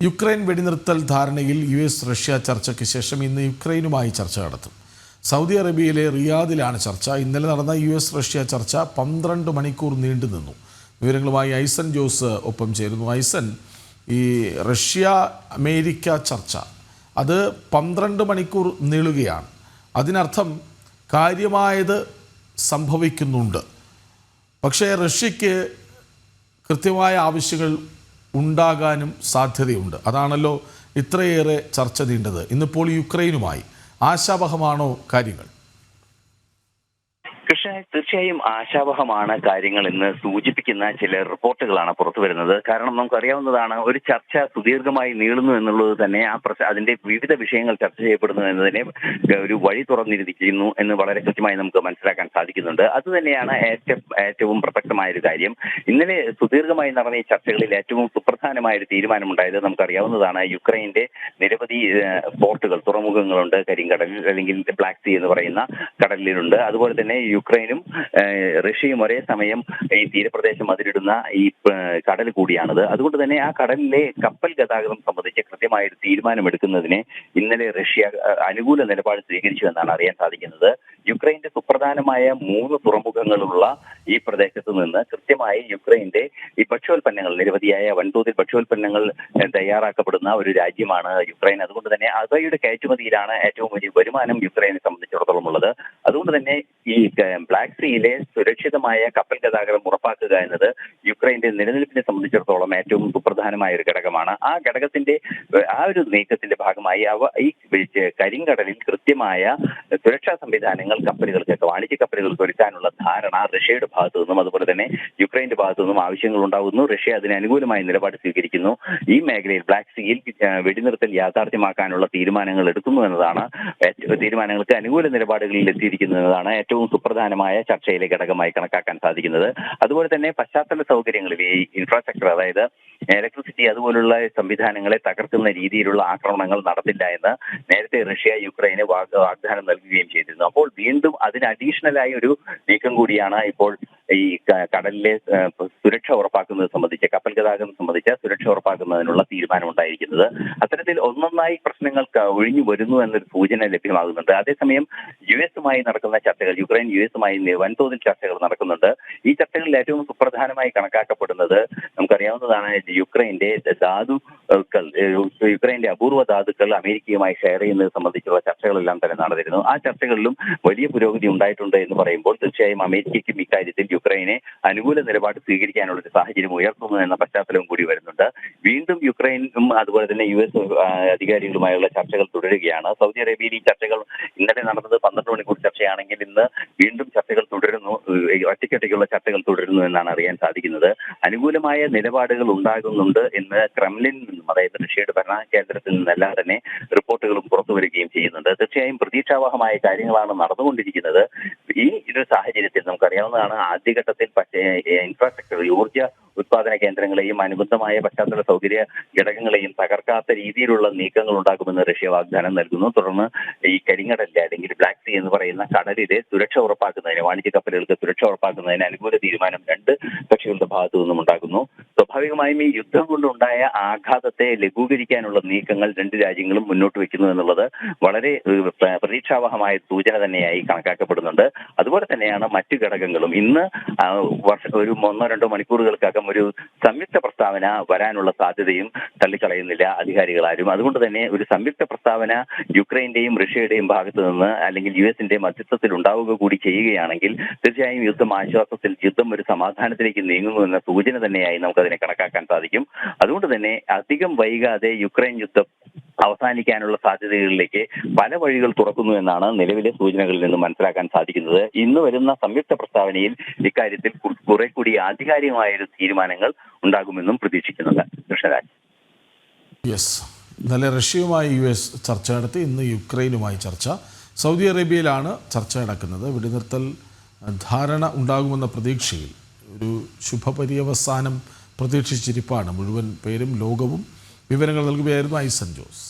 Ukraine വെടിനിർത്തൽ ധാരണയിൽ US Russia ചർച്ചയ്ക്ക് ശേഷം ഇന്ന് യുക്രൈനുമായി ചർച്ച നടത്തും. സൗദി അറേബ്യയിലെ റിയാദിലാണ് ചർച്ച. ഇന്നലെ നടന്ന US റഷ്യ ചർച്ച 12 മണിക്കൂർ നീണ്ടുനിന്നു. വിവരങ്ങളുമായി ഐസൻ ജോസ് ഒപ്പം ചേരുന്നു. ഐസൻ, ഈ റഷ്യ അമേരിക്ക ചർച്ച അത് 12 മണിക്കൂർ നീളുകയാണ്. അതിനർത്ഥം കാര്യമായത് സംഭവിക്കുന്നുണ്ട്. പക്ഷേ റഷ്യയ്ക്ക് കൃത്യമായ ആവശ്യങ്ങൾ ഉണ്ടാകാനും സാധ്യതയുണ്ട്. അതാണല്ലോ ഇത്രയേറെ ചർച്ച നീണ്ടത്. ഇന്നിപ്പോൾ യുക്രൈനുമായി ആശാവഹമാണോ കാര്യങ്ങൾ? തീർച്ചയായും ആശാവഹമാണ് കാര്യങ്ങൾ എന്ന് സൂചിപ്പിക്കുന്ന ചില റിപ്പോർട്ടുകളാണ് പുറത്തു വരുന്നത്. കാരണം നമുക്കറിയാവുന്നതാണ്, ഒരു ചർച്ച സുദീർഘമായി നീളുന്നു എന്നുള്ളത് തന്നെ അതിന്റെ വിവിധ വിഷയങ്ങൾ ചർച്ച ചെയ്യപ്പെടുന്നു എന്നതിനെ ഒരു വഴി തുറന്നിരിക്കുന്നു എന്ന് വളരെ കൃത്യമായി നമുക്ക് മനസ്സിലാക്കാൻ സാധിക്കുന്നുണ്ട്. അതുതന്നെയാണ് ഏറ്റവും പ്രസക്തമായ ഒരു കാര്യം. ഇന്നലെ സുദീർഘമായി നടന്ന ഈ ചർച്ചകളിൽ ഏറ്റവും സുപ്രധാനമായ ഒരു തീരുമാനമുണ്ടായത് നമുക്കറിയാവുന്നതാണ്. യുക്രൈന്റെ നിരവധി പോർട്ടുകൾ, തുറമുഖങ്ങളുണ്ട് കരിങ്കടലിൽ, അല്ലെങ്കിൽ ബ്ലാക്ക് സീ എന്ന് പറയുന്ന കടലിലുണ്ട്. അതുപോലെ തന്നെ യുക്രൈനും റഷ്യയും ഒരേ സമയം ഈ തീരപ്രദേശം അതിരിടുന്ന ഈ കടൽ കൂടിയാണത്. അതുകൊണ്ട് തന്നെ ആ കടലിലെ കപ്പൽ ഗതാഗതം സംബന്ധിച്ച് കൃത്യമായ ഒരു തീരുമാനമെടുക്കുന്നതിന് ഇന്നലെ റഷ്യ അനുകൂല നിലപാട് സ്വീകരിച്ചു എന്നാണ് അറിയാൻ സാധിക്കുന്നത്. യുക്രൈന്റെ സുപ്രധാനമായ 3 തുറമുഖങ്ങളുള്ള ഈ പ്രദേശത്ത് നിന്ന് കൃത്യമായി യുക്രൈന്റെ ഈ ഭക്ഷ്യോൽപ്പന്നങ്ങൾ, നിരവധിയായ വൻതോതിൽ ഭക്ഷ്യോൽപ്പന്നങ്ങൾ തയ്യാറാക്കപ്പെടുന്ന ഒരു രാജ്യമാണ് യുക്രൈൻ. അതുകൊണ്ട് തന്നെ അവയുടെ കയറ്റുമതിയിലാണ് ഏറ്റവും വലിയ വരുമാനം യുക്രൈനെ സംബന്ധിച്ചിടത്തോളം ഉള്ളത്. അതുകൊണ്ട് തന്നെ ഈ ബ്ലാക്ക് സീയിലെ സുരക്ഷിതമായ കപ്പൽ ഗതാഗതം ഉറപ്പാക്കുക എന്നത് യുക്രൈന്റെ നിലനിൽപ്പിനെ സംബന്ധിച്ചിടത്തോളം ഏറ്റവും സുപ്രധാനമായ ഒരു ഘടകമാണ്. ആ ഘടകത്തിന്റെ ആ ഒരു നീക്കത്തിന്റെ ഭാഗമായി ഈ കരിങ്കടലിൽ കൃത്യമായ സുരക്ഷാ സംവിധാനങ്ങൾ കപ്പലുകൾക്ക്, വാണിജ്യ കപ്പലുകൾക്ക് ഒരുക്കാനുള്ള ധാരണ റഷ്യയുടെ ഭാഗത്തു നിന്നും അതുപോലെ തന്നെ യുക്രൈന്റെ ഭാഗത്തു നിന്നും ആവശ്യങ്ങൾ ഉണ്ടാകുന്നു. റഷ്യ അതിന് അനുകൂലമായ നിലപാട് സ്വീകരിക്കുന്നു. ഈ മേഖലയിൽ ബ്ലാക്ക് സീയിൽ വെടിനിർത്തൽ യാഥാർത്ഥ്യമാക്കാനുള്ള തീരുമാനങ്ങൾ എടുക്കുന്നു എന്നതാണ്, തീരുമാനങ്ങൾക്ക് അനുകൂല നിലപാടുകളിൽ എത്തിയിരിക്കുന്നതാണ് ഏറ്റവും സുപ്രധാനമായ ചർച്ചയിലെ ഘടകമായി കണക്കാക്കാൻ സാധിക്കുന്നത്. അതുപോലെ തന്നെ പശ്ചാത്തല സൗകര്യങ്ങളിൽ ഈ ഇൻഫ്രാസ്ട്രക്ചർ, അതായത് ഇലക്ട്രിസിറ്റി അതുപോലുള്ള സംവിധാനങ്ങളെ തകർക്കുന്ന രീതിയിലുള്ള ആക്രമണങ്ങൾ നടത്തില്ല എന്ന് നേരത്തെ റഷ്യ യുക്രൈന് വാഗ്ദാനം നൽകുകയും ചെയ്തിരുന്നു. അപ്പോൾ വീണ്ടും അതിന് അഡീഷണലായി ഒരു നീക്കം കൂടിയാണ് ഇപ്പോൾ ഈ കടലിലെ സുരക്ഷ ഉറപ്പാക്കുന്നത് സംബന്ധിച്ച്, കപ്പൽ ഗതാഗതം സംബന്ധിച്ച് സുരക്ഷ ഉറപ്പാക്കുന്നതിനുള്ള തീരുമാനം ഉണ്ടായിരിക്കുന്നത്. അത്തരത്തിൽ ഒന്നൊന്നായി പ്രശ്നങ്ങൾ ഒഴിഞ്ഞു വരുന്നു എന്നൊരു സൂചന ലഭ്യമാകുന്നുണ്ട്. അതേസമയം US-മായി നടക്കുന്ന ചർച്ചകൾ, യുക്രൈൻ US-മായി വൻതോതിൽ ചർച്ചകൾ നടക്കുന്നുണ്ട്. ഈ ചർച്ചകളിൽ ഏറ്റവും സുപ്രധാനമായി കണക്കാക്കപ്പെടുന്നത് നമുക്കറിയാവുന്നതാണ്, യുക്രൈന്റെ ധാതുക്കൾ, യുക്രൈന്റെ അപൂർവ ധാതുക്കൾ അമേരിക്കയുമായി ഷെയർ ചെയ്യുന്നത് സംബന്ധിച്ചുള്ള ചർച്ചകളെല്ലാം തന്നെ നടന്നിരുന്നു. ആ ചർച്ചകളിലും വലിയ പുരോഗതി ഉണ്ടായിട്ടുണ്ട് എന്ന് പറയുമ്പോൾ തീർച്ചയായും അമേരിക്കയ്ക്കും ഇക്കാര്യത്തിൽ യുക്രൈനെ അനുകൂല നിലപാട് സ്വീകരിക്കാനുള്ള ഒരു സാഹചര്യം ഉയർത്തുന്നു എന്ന പശ്ചാത്തലവും കൂടി വരുന്നുണ്ട്. വീണ്ടും യുക്രൈനും അതുപോലെ തന്നെ US അധികാരികളുമായുള്ള ചർച്ചകൾ തുടരുകയാണ്. സൗദി അറേബ്യയിൽ ഈ ചർച്ചകൾ ഇന്നലെ നടന്നത് 12 മണിക്കൂർ ചർച്ചയാണെങ്കിൽ ഇന്ന് വീണ്ടും ചർച്ചകൾ തുടരുന്നു, ഒറ്റയ്ക്കൊറ്റയ്ക്കുള്ള ചർച്ചകൾ തുടരുന്നു എന്നാണ് അറിയാൻ സാധിക്കുന്നത്. അനുകൂലമായ നിലപാടുകൾ ഉണ്ടാകുന്നുണ്ട് എന്ന് ക്രെംലിൻ നിന്നും, അതായത് റഷ്യയുടെ ഭരണ കേന്ദ്രത്തിൽ നിന്നെല്ലാം തന്നെ റിപ്പോർട്ടുകളും പുറത്തു വരികയും ചെയ്യുന്നുണ്ട്. തീർച്ചയായും പ്രതീക്ഷാവഹമായ കാര്യങ്ങളാണ് നടന്നുകൊണ്ടിരിക്കുന്നത്. ഈ ഒരു സാഹചര്യത്തിൽ നമുക്കറിയാവുന്നതാണ്, ആദ്യഘട്ടത്തിൽ ഇൻഫ്രാസ്ട്രക്ചർ, ഊർജ്ജ ഉത്പാദന കേന്ദ്രങ്ങളെയും അനുബന്ധമായ പശ്ചാത്തല സൗകര്യ ഘടകങ്ങളെയും തകർക്കാത്ത രീതിയിലുള്ള നീക്കങ്ങൾ ഉണ്ടാകുമെന്ന് റഷ്യ വാഗ്ദാനം നൽകുന്നു. തുടർന്ന് ഈ കരിങ്കടലിലെ അല്ലെങ്കിൽ ബ്ലാക്ക് സീ എന്ന് പറയുന്ന കടലിലെ സുരക്ഷ ഉറപ്പാക്കുന്നതിന്, വാണിജ്യ കപ്പലുകൾക്ക് സുരക്ഷ ഉറപ്പാക്കുന്നതിന് അനുകൂല തീരുമാനം 2 കക്ഷികളുടെ ഭാഗത്തു നിന്നും ഉണ്ടാകുന്നു. സ്വാഭാവികമായും ഈ യുദ്ധം കൊണ്ടുണ്ടായ ആഘാതത്തെ ലഘൂകരിക്കാനുള്ള നീക്കങ്ങൾ 2 രാജ്യങ്ങളും മുന്നോട്ട് വെക്കുന്നു എന്നുള്ളത് വളരെ പ്രതീക്ഷാവഹമായ സൂചന തന്നെയായി കണക്കാക്കപ്പെടുന്നുണ്ട്. അതുപോലെ തന്നെയാണ് മറ്റു ഘടകങ്ങളും. ഇന്ന് ഒരു 1-2 മണിക്കൂറുകൾക്കകം ഒരു സംയുക്ത പ്രസ്താവന വരാനുള്ള സാധ്യതയും തള്ളിക്കളയുന്നില്ല അധികാരികളാരും. അതുകൊണ്ട് തന്നെ ഒരു സംയുക്ത പ്രസ്താവന യുക്രൈന്റെയും റഷ്യയുടെയും ഭാഗത്തു നിന്ന് അല്ലെങ്കിൽ US-ന്റെ മധ്യസ്ഥത്തിൽ ഉണ്ടാവുക കൂടി ചെയ്യുകയാണെങ്കിൽ തീർച്ചയായും യുദ്ധം ഒരു സമാധാനത്തിലേക്ക് നീങ്ങുന്നു എന്ന സൂചന തന്നെയായി നമുക്കതിനെ കണക്കാക്കാൻ സാധിക്കും. അതുകൊണ്ട് തന്നെ അധികം വൈകാതെ യുക്രൈൻ യുദ്ധം അവസാനിക്കാനുള്ള സാധ്യതകളിലേക്ക് പല വഴികൾ തുറക്കുന്നു എന്നാണ് നിലവിലെ സൂചനകളിൽ നിന്ന് മനസ്സിലാക്കാൻ സാധിക്കുന്നത്. ഇന്ന് വരുന്ന സംയുക്ത പ്രസ്താവനയിൽ ഇക്കാര്യത്തിൽ കുറെ കൂടി ആധികാരികമായൊരു തീരുമാനങ്ങൾ ഉണ്ടാകുമെന്നും പ്രതീക്ഷിക്കുന്നുണ്ട്. കൃഷ്ണരാജ്. ഇന്നലെ റഷ്യയുമായി US ചർച്ച നടത്തി, ഇന്ന് യുക്രൈനുമായി ചർച്ച. സൗദി അറേബ്യയിലാണ് ചർച്ച നടക്കുന്നത്. വെടിനിർത്തൽ ധാരണ ഉണ്ടാകുമെന്ന പ്രതീക്ഷയിൽ ഒരു ശുഭപര്യവസാനം പ്രതീക്ഷിച്ചിരിപ്പാണ് മുഴുവൻ പേരും, ലോകവും. വിവരങ്ങൾ നൽകുകയായിരുന്നു ഐസൻ ജോസ്.